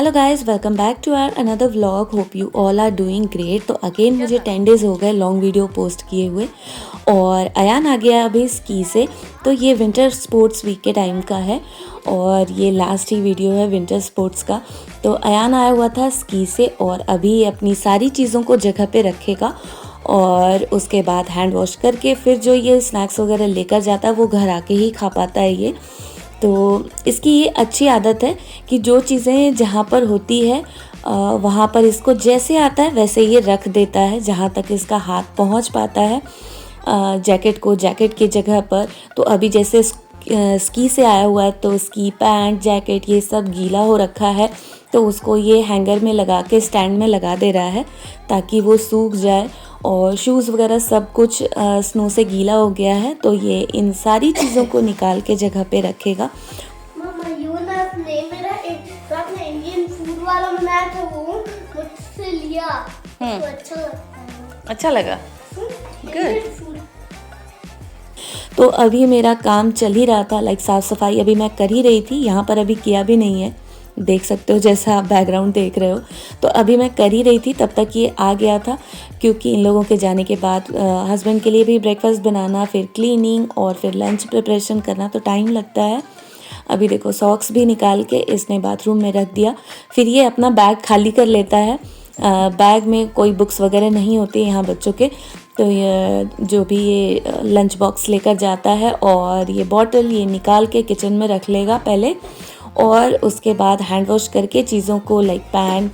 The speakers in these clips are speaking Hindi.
Hello guys, welcome back to our another vlog. Hope you all are doing great. तो अगेन मुझे 10 डेज़ हो गए लॉन्ग वीडियो पोस्ट किए हुए, और अयान आ गया अभी स्की से। तो ये विंटर स्पोर्ट्स वीक के टाइम का है और ये लास्ट ही वीडियो है विंटर स्पोर्ट्स का। तो अयान आया हुआ था स्की से और अभी अपनी सारी चीज़ों को जगह पे रखेगा और उसके बाद हैंड वॉश करके फिर जो ये स्नैक्स वगैरह लेकर जाता है वो घर आके ही खा पाता है ये। तो इसकी ये अच्छी आदत है कि जो चीज़ें जहाँ पर होती है वहाँ पर इसको जैसे आता है वैसे ये रख देता है जहाँ तक इसका हाथ पहुँच पाता है जैकेट को, जैकेट की जगह पर। तो अभी जैसे स्की से आया हुआ है तो स्की पैंट, जैकेट ये सब गीला हो रखा है, तो उसको ये हैंगर में लगा के स्टैंड में लगा दे रहा है ताकि वो सूख जाए। और शूज़ वगैरह सब कुछ स्नो से गीला हो गया है, तो ये इन सारी चीज़ों को निकाल के जगह पे रखेगा। मामा ने मेरा एक अपना इंडियन फूड वाला बनाया था, वो मुझसे लिया तो अच्छा लगता है। अच्छा लगा, इंडियन फूड। तो अभी मेरा काम चल ही रहा था, लाइक साफ़ सफाई अभी मैं कर ही रही थी। यहाँ पर अभी किया भी नहीं है, देख सकते हो जैसा आप बैकग्राउंड देख रहे हो। तो अभी मैं कर ही रही थी, तब तक ये आ गया था, क्योंकि इन लोगों के जाने के बाद हस्बैंड के लिए भी ब्रेकफास्ट बनाना, फिर क्लीनिंग और फिर लंच प्रिपरेशन करना, तो टाइम लगता है। अभी देखो सॉक्स भी निकाल के इसने बाथरूम में रख दिया। फिर ये अपना बैग खाली कर लेता है। बैग में कोई बुक्स वगैरह नहीं होती यहाँ बच्चों के, तो ये जो भी ये लंच बॉक्स लेकर जाता है और ये बॉटल ये निकाल के किचन में रख लेगा पहले, और उसके बाद हैंड वॉश करके चीज़ों को लाइक पैंट,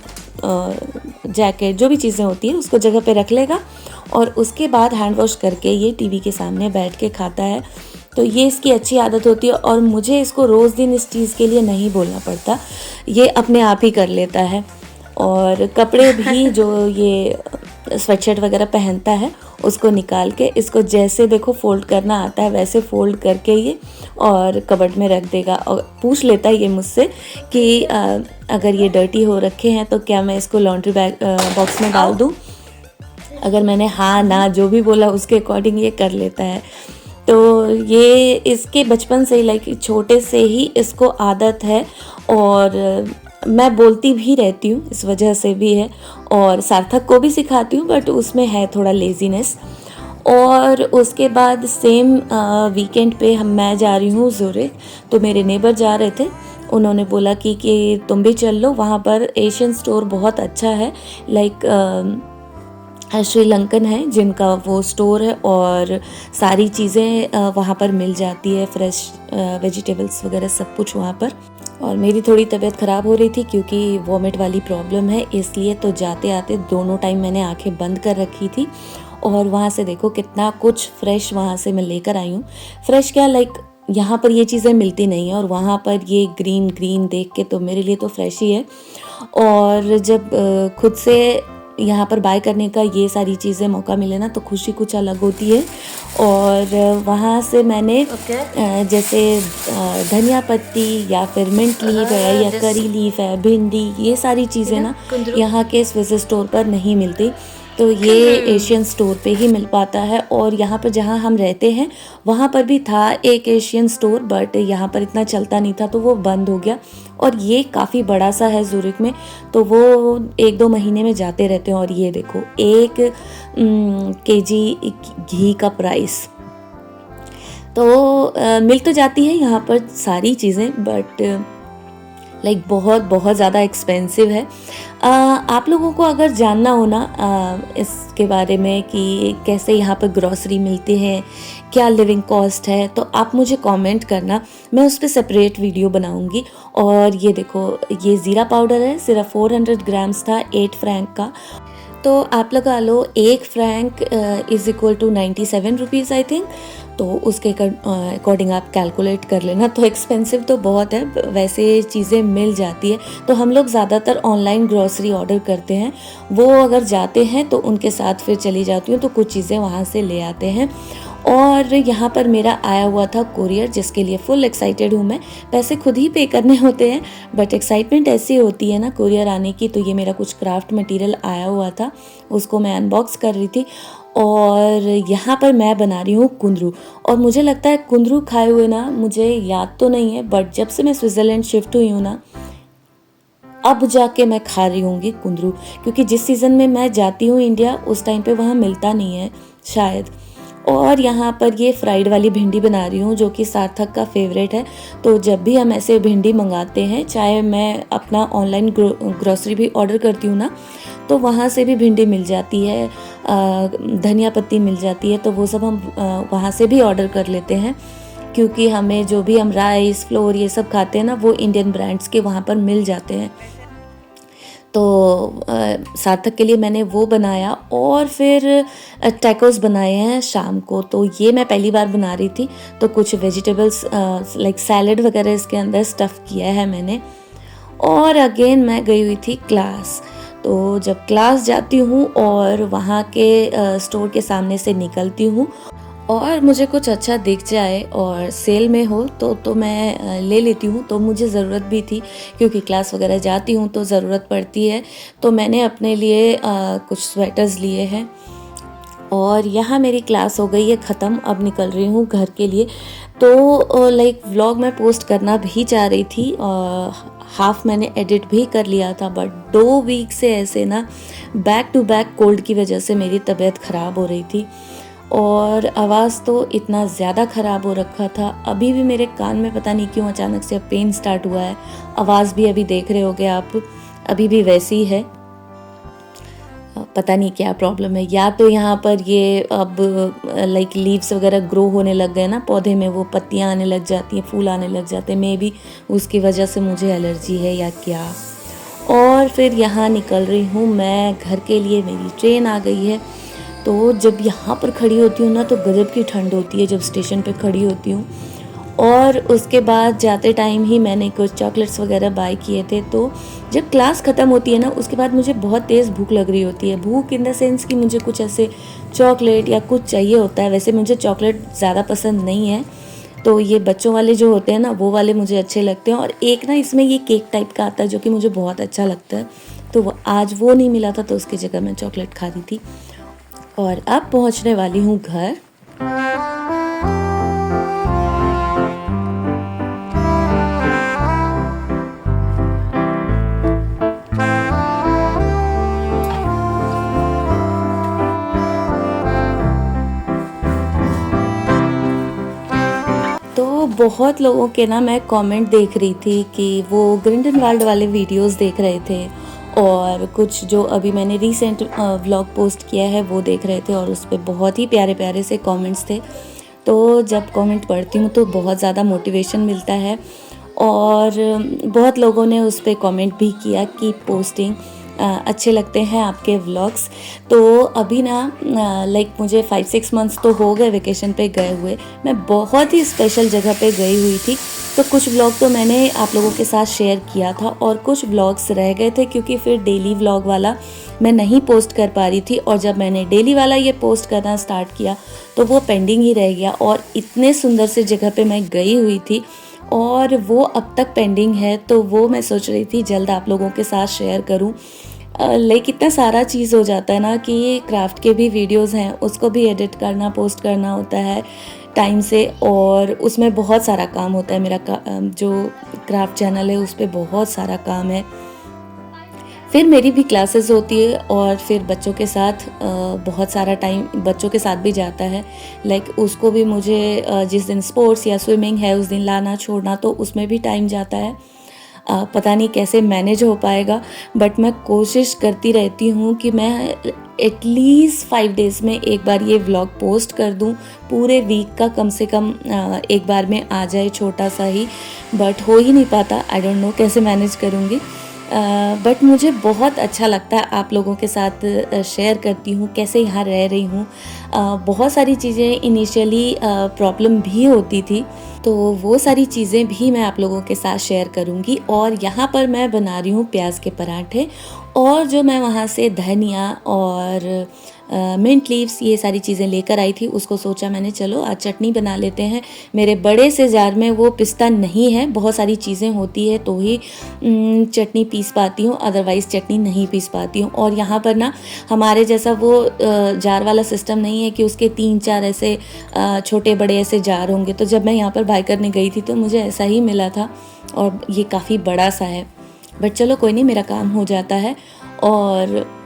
जैकेट जो भी चीज़ें होती है उसको जगह पे रख लेगा, और उसके बाद हैंड वॉश करके ये टीवी के सामने बैठ के खाता है। तो ये इसकी अच्छी आदत होती है और मुझे इसको रोज़ दिन इस चीज़ के लिए नहीं बोलना पड़ता, ये अपने आप ही कर लेता है। और कपड़े भी जो ये स्वेटशर्ट वगैरह पहनता है उसको निकाल के इसको जैसे देखो फोल्ड करना आता है वैसे फोल्ड करके ये और कबर्ड में रख देगा। और पूछ लेता है ये मुझसे कि अगर ये डर्टी हो रखे हैं तो क्या मैं इसको लॉन्ड्री बैग बॉक्स में डाल दूँ। अगर मैंने हाँ ना जो भी बोला उसके अकॉर्डिंग ये कर लेता है। तो ये इसके बचपन से ही लाइक छोटे से ही इसको आदत है, और मैं बोलती भी रहती हूँ, इस वजह से भी है, और सार्थक को भी सिखाती हूँ, बट उसमें है थोड़ा लेज़ीनेस। और उसके बाद सेम वीकेंड पे मैं जा रही हूँ ज़ुरिख, तो मेरे नेबर जा रहे थे, उन्होंने बोला कि तुम भी चल लो, वहाँ पर एशियन स्टोर बहुत अच्छा है, लाइक श्रीलंकन है जिनका वो स्टोर है और सारी चीज़ें वहाँ पर मिल जाती है, फ्रेश वेजिटेबल्स वगैरह सब कुछ वहाँ पर। और मेरी थोड़ी तबीयत ख़राब हो रही थी क्योंकि वॉमिट वाली प्रॉब्लम है, इसलिए तो जाते आते दोनों टाइम मैंने आंखें बंद कर रखी थी। और वहाँ से देखो कितना कुछ फ्रेश वहाँ से मैं लेकर आई हूँ। फ्रेश क्या, लाइक यहाँ पर ये चीज़ें मिलती नहीं हैं और वहाँ पर ये ग्रीन ग्रीन देख के तो मेरे लिए तो फ्रेश ही है। और जब खुद से यहाँ पर बाय करने का ये सारी चीज़ें मौका मिले ना तो खुशी कुछ अलग होती है। और वहाँ से मैंने जैसे धनिया पत्ती या फिर मिंट लीफ है या करी लीफ है, भिंडी, ये सारी चीज़ें ना यहाँ के स्विस स्टोर पर नहीं मिलती, तो ये एशियन स्टोर पे ही मिल पाता है। और यहाँ पर जहाँ हम रहते हैं वहाँ पर भी था एक एशियन स्टोर, बट यहाँ पर इतना चलता नहीं था तो वो बंद हो गया। और ये काफ़ी बड़ा सा है ज़ुरिख में, तो वो 1-2 महीने में जाते रहते हैं। और ये देखो 1 केजी घी का प्राइस, तो मिल तो जाती है यहाँ पर सारी चीज़ें, बट लाइक बहुत बहुत ज़्यादा एक्सपेंसिव है। आप लोगों को अगर जानना हो ना इसके बारे में कि कैसे यहाँ पर ग्रॉसरी मिलती है, क्या लिविंग कॉस्ट है, तो आप मुझे कमेंट करना, मैं उस पर सेपरेट वीडियो बनाऊंगी। और ये देखो ये ज़ीरा पाउडर है, सिर्फ 400 ग्राम्स था, 8 फ्रैंक का। तो आप लगा लो 1 franc is equal to 97 rupees I think, तो उसके अकॉर्डिंग आप कैलकुलेट कर लेना। तो एक्सपेंसिव तो बहुत है, वैसे चीज़ें मिल जाती है। तो हम लोग ज़्यादातर ऑनलाइन ग्रॉसरी ऑर्डर करते हैं, वो अगर जाते हैं तो उनके साथ फिर चली जाती हूँ, तो कुछ चीज़ें वहाँ से ले आते हैं। और यहाँ पर मेरा आया हुआ था कुरियर, जिसके लिए फुल एक्साइटेड हूँ मैं। पैसे खुद ही पे करने होते हैं, बट एक्साइटमेंट ऐसी होती है ना कुरियर आने की। तो ये मेरा कुछ क्राफ्ट मटेरियल आया हुआ था, उसको मैं अनबॉक्स कर रही थी। और यहाँ पर मैं बना रही हूँ कुंदरू, और मुझे लगता है कुंदरू खाए हुए ना, मुझे याद तो नहीं है, बट जब से मैं स्विट्ज़रलैंड शिफ्ट हुई हूँ ना, अब जाके मैं खा रही होंगी कुंदरू, क्योंकि जिस सीज़न में मैं जाती हूँ इंडिया उस टाइम पे वहाँ मिलता नहीं है शायद। और यहाँ पर ये फ्राइड वाली भिंडी बना रही हूँ जो कि सार्थक का फेवरेट है। तो जब भी हम ऐसे भिंडी मंगाते हैं, चाहे मैं अपना ऑनलाइन ग्रोसरी भी ऑर्डर करती हूँ ना, तो वहाँ से भी भिंडी मिल जाती है, धनिया पत्ती मिल जाती है, तो वो सब हम वहाँ से भी ऑर्डर कर लेते हैं, क्योंकि हमें जो भी हम राइस फ्लोर ये सब खाते हैं ना, वो इंडियन ब्रांड्स के वहाँ पर मिल जाते हैं। तो सार्थक के लिए मैंने वो बनाया और फिर टैकोस बनाए हैं शाम को। तो ये मैं पहली बार बना रही थी, तो कुछ वेजिटेबल्स लाइक सैलड वगैरह इसके अंदर स्टफ़ किया है मैंने। और अगेन मैं गई हुई थी क्लास। तो जब क्लास जाती हूँ और वहाँ के स्टोर के सामने से निकलती हूँ और मुझे कुछ अच्छा दिख जाए और सेल में हो तो मैं ले लेती हूँ। तो मुझे ज़रूरत भी थी, क्योंकि क्लास वगैरह जाती हूँ तो ज़रूरत पड़ती है। तो मैंने अपने लिए कुछ स्वेटर्स लिए हैं। और यहाँ मेरी क्लास हो गई है ख़त्म, अब निकल रही हूँ घर के लिए। तो लाइक व्लॉग मैं पोस्ट करना भी चाह रही थी, हाफ मैंने एडिट भी कर लिया था, बट 2 वीक से ऐसे ना बैक टू बैक कोल्ड की वजह से मेरी तबीयत ख़राब हो रही थी और आवाज़ तो इतना ज़्यादा ख़राब हो रखा था। अभी भी मेरे कान में पता नहीं क्यों अचानक से पेन स्टार्ट हुआ है। आवाज़ भी अभी देख रहे होगे आप, अभी भी वैसी है, पता नहीं क्या प्रॉब्लम है। या तो यहाँ पर ये अब लाइक लीव्स वगैरह ग्रो होने लग गए ना पौधे में, वो पत्तियाँ आने लग जाती हैं, फूल आने लग जाते हैं, मे बी उसकी वजह से मुझे एलर्जी है या क्या। और फिर यहाँ निकल रही हूँ मैं घर के लिए, मेरी ट्रेन आ गई है। तो जब यहाँ पर खड़ी होती हूँ ना तो गजब की ठंड होती है जब स्टेशन पे खड़ी होती हूँ। और उसके बाद जाते टाइम ही मैंने कुछ चॉकलेट्स वगैरह बाय किए थे। तो जब क्लास ख़त्म होती है ना उसके बाद मुझे बहुत तेज़ भूख लग रही होती है। भूख इन द सेंस कि मुझे कुछ ऐसे चॉकलेट या कुछ चाहिए होता है। वैसे मुझे चॉकलेट ज़्यादा पसंद नहीं है, तो ये बच्चों वाले जो होते हैं ना वो वाले मुझे अच्छे लगते हैं। और एक ना इसमें ये केक टाइप का आता है जो कि मुझे बहुत अच्छा लगता है। तो आज वो नहीं मिला था तो उसकी जगह मैं चॉकलेट खा रही थी। और अब पहुंचने वाली हूँ घर। तो बहुत लोगों के ना मैं कमेंट देख रही थी कि वो ग्रिंडलवाल्ड वाले वीडियोस देख रहे थे, और कुछ जो अभी मैंने रीसेंट व्लॉग पोस्ट किया है वो देख रहे थे, और उस पर बहुत ही प्यारे प्यारे से कमेंट्स थे। तो जब कमेंट पढ़ती हूँ तो बहुत ज़्यादा मोटिवेशन मिलता है। और बहुत लोगों ने उस पर कमेंट भी किया कि पोस्टिंग अच्छे लगते हैं आपके व्लॉग्स। तो अभी ना लाइक मुझे 5-6 मंथ्स तो हो गए वेकेशन पे गए हुए। मैं बहुत ही स्पेशल जगह पे गई हुई थी। तो कुछ व्लॉग तो मैंने आप लोगों के साथ शेयर किया था और कुछ व्लॉग्स रह गए थे, क्योंकि फिर डेली व्लॉग वाला मैं नहीं पोस्ट कर पा रही थी। और जब मैंने डेली वाला ये पोस्ट करना स्टार्ट किया तो वो पेंडिंग ही रह गया। और इतने सुंदर से जगह पे मैं गई हुई थी और वो अब तक पेंडिंग है। तो वो मैं सोच रही थी जल्द आप लोगों के साथ शेयर करूं। लाइक इतना सारा चीज़ हो जाता है ना कि क्राफ्ट के भी वीडियोस हैं, उसको भी एडिट करना पोस्ट करना होता है टाइम से, और उसमें बहुत सारा काम होता है। मेरा जो क्राफ्ट चैनल है उस पर बहुत सारा काम है। फिर मेरी भी क्लासेस होती है और फिर बच्चों के साथ बहुत सारा टाइम बच्चों के साथ भी जाता है। लाइक उसको भी मुझे जिस दिन स्पोर्ट्स या स्विमिंग है उस दिन लाना छोड़ना, तो उसमें भी टाइम जाता है। पता नहीं कैसे मैनेज हो पाएगा, बट मैं कोशिश करती रहती हूँ कि मैं एटलीस्ट 5 डेज़ में एक बार ये व्लॉग पोस्ट कर दूँ। पूरे वीक का कम से कम एक बार में आ जाए, छोटा सा ही, बट हो ही नहीं पाता। आई डोंट नो कैसे मैनेज करूँगी। बट मुझे बहुत अच्छा लगता है आप लोगों के साथ शेयर करती हूँ कैसे यहाँ रह रही हूँ। बहुत सारी चीज़ें इनिशियली प्रॉब्लम भी होती थी, तो वो सारी चीज़ें भी मैं आप लोगों के साथ शेयर करूँगी। और यहाँ पर मैं बना रही हूँ प्याज के पराठे, और जो मैं वहाँ से धनिया और मिंट लीव्स ये सारी चीज़ें लेकर आई थी, उसको सोचा मैंने चलो आज चटनी बना लेते हैं। मेरे बड़े से जार में वो पिस्ता नहीं है, बहुत सारी चीज़ें होती है तो ही चटनी पीस पाती हूँ, अदरवाइज़ चटनी नहीं पीस पाती हूँ। और यहाँ पर ना हमारे जैसा वो जार वाला सिस्टम नहीं है कि उसके 3-4 ऐसे छोटे बड़े ऐसे जार होंगे। तो जब मैं यहाँ पर बाय करने गई थी तो मुझे ऐसा ही मिला था, और ये काफ़ी बड़ा सा है। बट चलो कोई नहीं, मेरा काम हो जाता है। और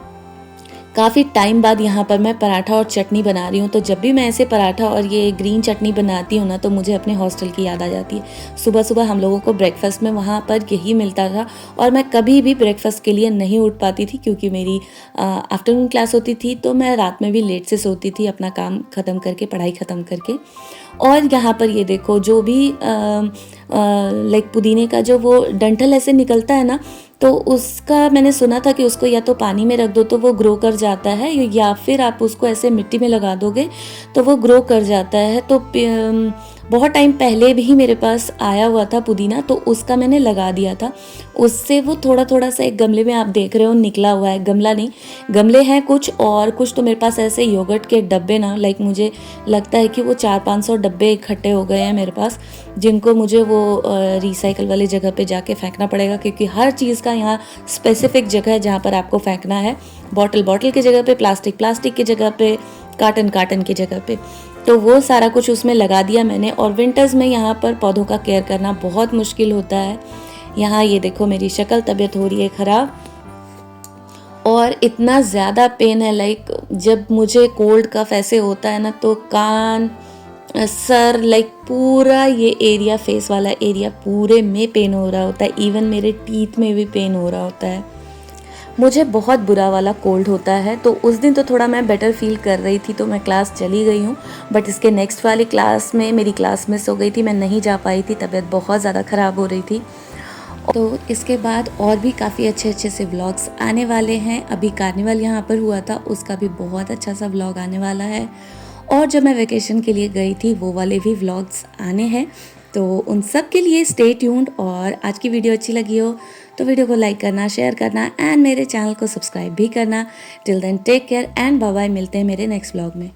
काफ़ी टाइम बाद यहाँ पर मैं पराठा और चटनी बना रही हूँ। तो जब भी मैं ऐसे पराठा और ये ग्रीन चटनी बनाती हूँ ना, तो मुझे अपने हॉस्टल की याद आ जाती है। सुबह सुबह हम लोगों को ब्रेकफास्ट में वहाँ पर यही मिलता था, और मैं कभी भी ब्रेकफास्ट के लिए नहीं उठ पाती थी क्योंकि मेरी आफ्टरनून क्लास होती थी। तो मैं रात में भी लेट से सोती थी, अपना काम ख़त्म करके, पढ़ाई ख़त्म करके। और यहाँ पर ये देखो, जो भी लाइक पुदीने का जो वो डंठल ऐसे निकलता है ना, तो उसका मैंने सुना था कि उसको या तो पानी में रख दो तो वो ग्रो कर जाता है, या फिर आप उसको ऐसे मिट्टी में लगा दोगे तो वो ग्रो कर जाता है। तो बहुत टाइम पहले भी मेरे पास आया हुआ था पुदीना, तो उसका मैंने लगा दिया था। उससे वो थोड़ा थोड़ा सा, एक गमले में आप देख रहे हो निकला हुआ है, गमला नहीं, गमले हैं कुछ, और कुछ तो मेरे पास ऐसे योगर्ट के डब्बे ना, लाइक मुझे लगता है कि वो 400-500 डब्बे इकट्ठे हो गए हैं मेरे पास, जिनको मुझे वो रिसाइकल वाली जगह पे जाके फेंकना पड़ेगा, क्योंकि हर चीज़ का यहाँ स्पेसिफिक जगह है जहाँ पर आपको फेंकना है। बॉटल की जगह पे, प्लास्टिक की जगह पे, कार्टन की जगह पे। तो वो सारा कुछ उसमें लगा दिया मैंने। और विंटर्स में यहाँ पर पौधों का केयर करना बहुत मुश्किल होता है। यहाँ ये देखो मेरी शक्ल, तबीयत हो रही है ख़राब, और इतना ज़्यादा पेन है, लाइक जब मुझे कोल्ड कफ ऐसे होता है ना, तो कान, सर, लाइक पूरा ये एरिया, फेस वाला एरिया पूरे में पेन हो रहा होता है। इवन मेरे टीथ में भी पेन हो रहा होता है। मुझे बहुत बुरा वाला कोल्ड होता है। तो उस दिन तो थोड़ा मैं बेटर फील कर रही थी, तो मैं क्लास चली गई हूँ। बट इसके नेक्स्ट वाली क्लास में मेरी क्लास मिस हो गई थी, मैं नहीं जा पाई थी, तबीयत बहुत ज़्यादा ख़राब हो रही थी। तो इसके बाद और भी काफ़ी अच्छे अच्छे से व्लॉग्स आने वाले हैं। अभी कार्निवल यहाँ पर हुआ था, उसका भी बहुत अच्छा सा व्लॉग आने वाला है। और जब मैं वेकेशन के लिए गई थी, वो वाले भी व्लॉग्स आने हैं। तो उन सब के लिए स्टे ट्यून्ड। और आज की वीडियो अच्छी लगी हो तो वीडियो को लाइक करना, शेयर करना, एंड मेरे चैनल को सब्सक्राइब भी करना। Till then take care and bye bye. मिलते हैं मेरे नेक्स्ट व्लॉग में।